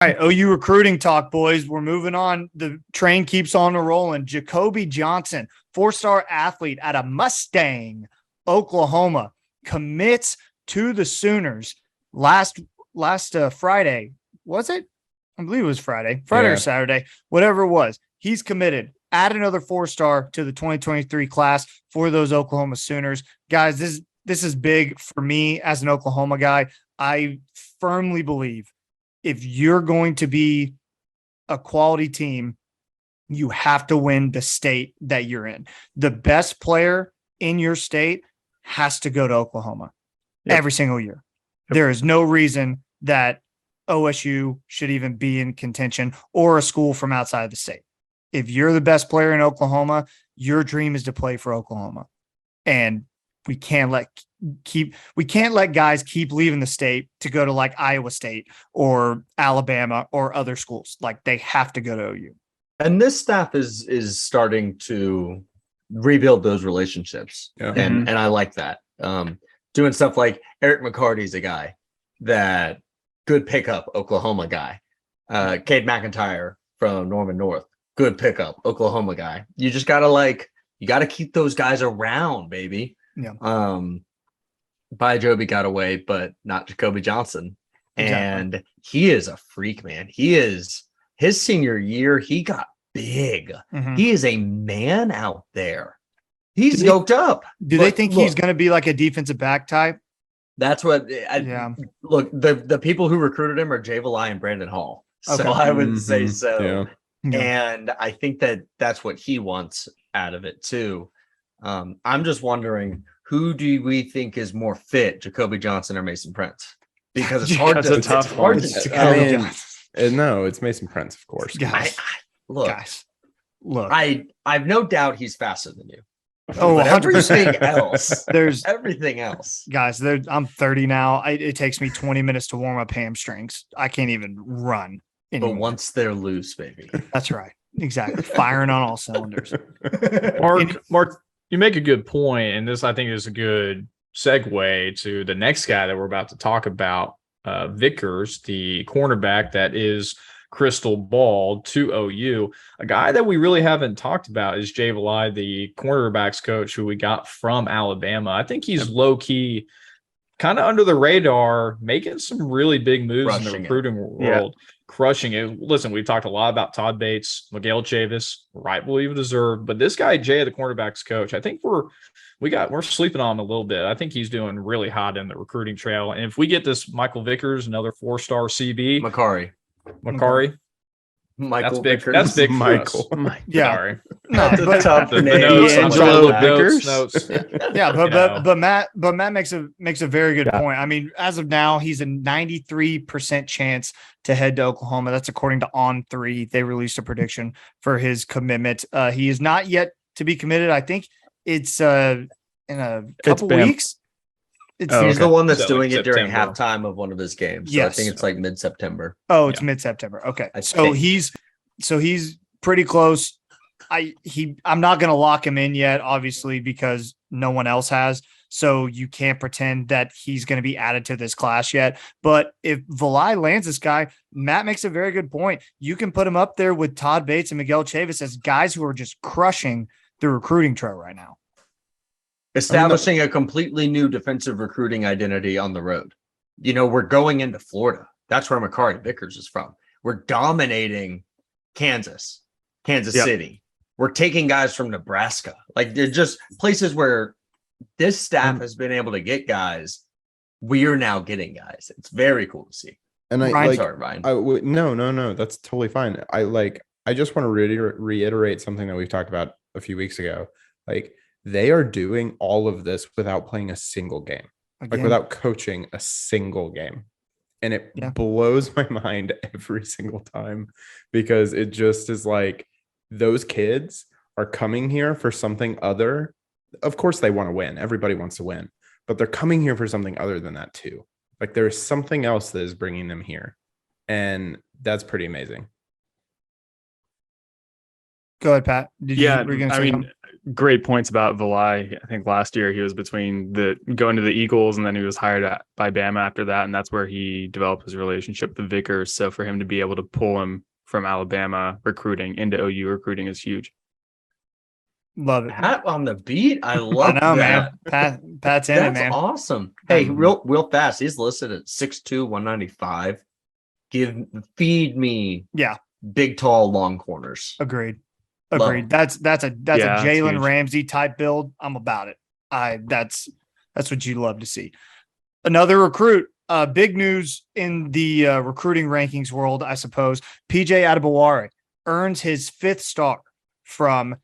All right, OU recruiting talk, boys. We're moving on. The train keeps on rolling. Jacoby Johnson, 4-star athlete out of Mustang, Oklahoma, commits to the Sooners last Friday. Was it? I believe it was Friday or Saturday, whatever it was. He's committed. Add another 4-star to the 2023 class for those Oklahoma Sooners. Guys, this is big for me as an Oklahoma guy. I firmly believe if you're going to be a quality team, you have to win the state that you're in. The best player in your state has to go to Oklahoma every single year. There is no reason that OSU should even be in contention or a school from outside of the state. If you're the best player in Oklahoma, your dream is to play for Oklahoma. And we can't let guys keep leaving the state to go to like Iowa State or Alabama or other schools. Like they have to go to OU. And this staff is starting to rebuild those relationships. Yeah. And I like that. Doing stuff like Eric McCarty's a guy that good pickup Oklahoma guy. Cade McIntyre from Norman North, good pickup Oklahoma guy. You just gotta keep those guys around, baby. Yeah. Joby got away, but not Jacobe Johnson. And he is a freak, man. His senior year, he got big. Mm-hmm. He is a man out there. He's yoked up. Do they think he's going to be like a defensive back type? That's what. Look, the people who recruited him are Jay Valai and Brandon Hall. Okay. So I would say so. Yeah. And I think that's what he wants out of it too. I'm just wondering, who do we think is more fit, Jacoby Johnson or Mason Prince? Because it's hard to. It's tough. No, it's Mason Prince, of course. Guys, look. I've no doubt he's faster than you. Oh, but everything else. There's everything else. Guys, I'm 30 now. It takes me 20 minutes to warm up hamstrings. I can't even run anymore. But once they're loose, baby. That's right. Exactly. Firing on all cylinders. Mark, you make a good point, and this I think is a good segue to the next guy that we're about to talk about, Vickers, the cornerback that is crystal ball to OU. A guy that we really haven't talked about is Jay Valai, the cornerbacks coach who we got from Alabama. I think he's low-key, kind of under the radar, making some really big moves in the recruiting world. Crushing it. Listen, we've talked a lot about Todd Bates, Miguel Chavis, rightfully deserved, but this guy, Jay, the cornerbacks coach, I think we're sleeping on him a little bit. I think he's doing really hot in the recruiting trail. And if we get this Michael Vickers, another 4-star CB, Macari, Michael Vickers. That's big. Michael. Yeah. Sorry. No, but tough the notes. I'm trying to look notes. Yeah, but Matt makes a very good point. I mean, as of now, he's a 93% chance to head to Oklahoma. That's according to On3. They released a prediction for his commitment. He is not yet to be committed. I think it's in a couple weeks. He's the one that's doing it during halftime of one of his games. So I think it's like mid-September. Oh, it's mid-September. Okay. So he's pretty close. I'm not going to lock him in yet, obviously, because no one else has. So you can't pretend that he's going to be added to this class yet. But if Valai lands this guy, Matt makes a very good point. You can put him up there with Todd Bates and Miguel Chavis as guys who are just crushing the recruiting trail right now. Establishing a completely new defensive recruiting identity on the road. You know, we're going into Florida. That's where Macari Vickers is from. We're dominating Kansas City. We're taking guys from Nebraska. Like, they're just places where this staff has been able to get guys. We are now getting guys. It's very cool to see. And Ryan. No. That's totally fine. I just want to reiterate something that we've talked about a few weeks ago. Like, they are doing all of this without playing a single game, like without coaching a single game. And it blows my mind every single time, because it just is like, those kids are coming here for something other. Of course they want to win. Everybody wants to win, but they're coming here for something other than that too. Like, there's something else that is bringing them here. And that's pretty amazing. Go ahead, Pat. Were you gonna say something? Great points about Valai. I think last year he was between going to the Eagles, and then he was hired by Bama after that, and that's where he developed his relationship with Vickers. So for him to be able to pull him from Alabama recruiting into OU recruiting is huge. Love it. Pat on the beat. I love that. Man. Pat's in it, man. That's awesome. Hey, real fast. He's listed at 6'2", 195. Feed me. Yeah. Big, tall, long corners. Agreed. That's a Jalen Ramsey type build. I'm about it. That's what you love to see. Another recruit. Big news in the recruiting rankings world, I suppose. PJ Adebawore earns his 5th star from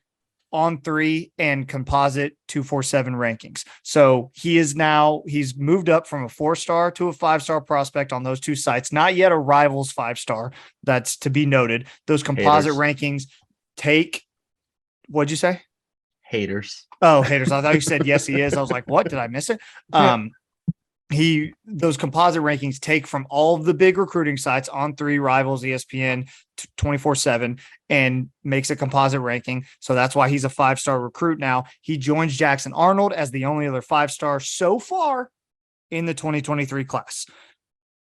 On3 and composite 247 rankings. So he's moved up from a 4-star to a 5-star prospect on those 2 sites. Not yet a Rivals 5-star. That's to be noted. Those composite rankings take, what'd you say? Haters. Oh, haters. I thought you said yes, he is. I was like, what? Did I miss it? Those composite rankings take from all of the big recruiting sites, On3, Rivals, ESPN, 24/7, and makes a composite ranking. So that's why he's a 5-star recruit now. He joins Jackson Arnold as the only other 5-star so far in the 2023 class.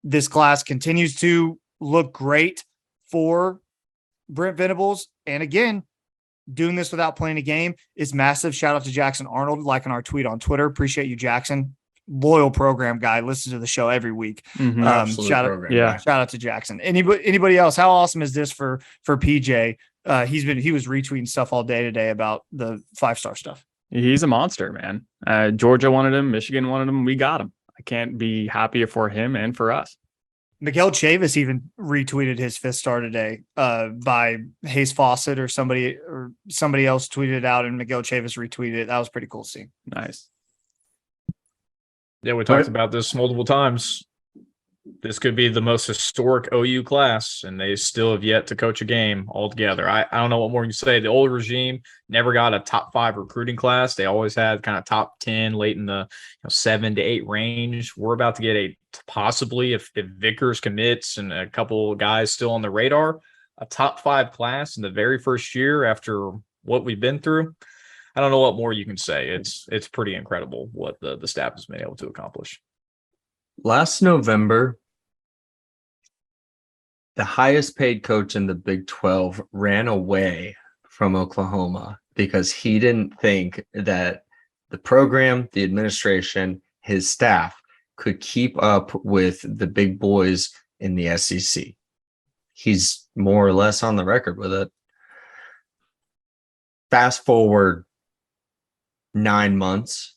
This class continues to look great for Brent Venables. And again, doing this without playing a game is massive. Shout out to Jackson Arnold, liking our tweet on Twitter. Appreciate you, Jackson. Loyal program guy, listens to the show every week. Shout out to Jackson. Anybody else? How awesome is this for PJ? He was retweeting stuff all day today about the 5-star stuff. He's a monster, man. Georgia wanted him, Michigan wanted him. We got him. I can't be happier for him and for us. Miguel Chavis even retweeted his 5th star today by Hayes Fawcett or somebody else tweeted it out, and Miguel Chavis retweeted it. That was pretty cool to see. Nice. Yeah, we talked about this multiple times. This could be the most historic OU class, and they still have yet to coach a game altogether. I don't know what more you can say. The old regime never got a top 5 recruiting class. They always had kind of top 10, late in the 7 to 8 range. We're about to get possibly, if Vickers commits and a couple guys still on the radar, a top 5 class in the very first year after what we've been through. I don't know what more you can say. It's pretty incredible what the staff has been able to accomplish. Last November, the highest paid coach in the Big 12 ran away from Oklahoma because he didn't think that the program, the administration, his staff could keep up with the big boys in the SEC. He's more or less on the record with it. Fast forward 9 months,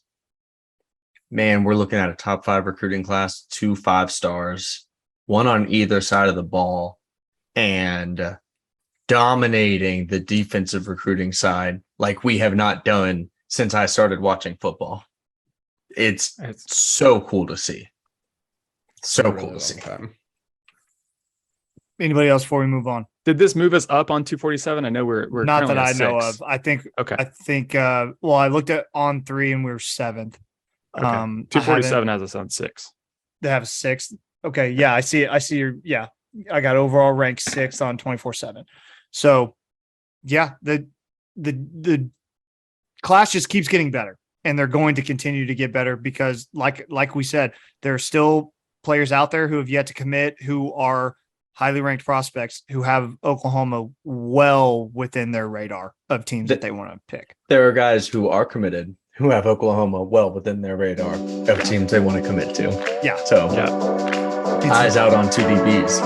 man, we're looking at a top 5 recruiting class, 2 5-stars, one on either side of the ball, and dominating the defensive recruiting side like we have not done since I started watching football. It's so cool to see. So cool to see. Anybody else before we move on? Did this move us up on 247? I know we're not that I know of. I think well, I looked at On3 and we were 7th. Okay. 247 has us on 6. They have a 6th. Okay, yeah, I see I got overall rank 6th on 24/7. So yeah, the class just keeps getting better, and they're going to continue to get better because like we said, there are still players out there who have yet to commit, who are highly ranked prospects who have Oklahoma well within their radar of teams that they want to pick. There are guys who are committed who have Oklahoma well within their radar of teams they want to commit to. Yeah. So eyes out on 2 DBs.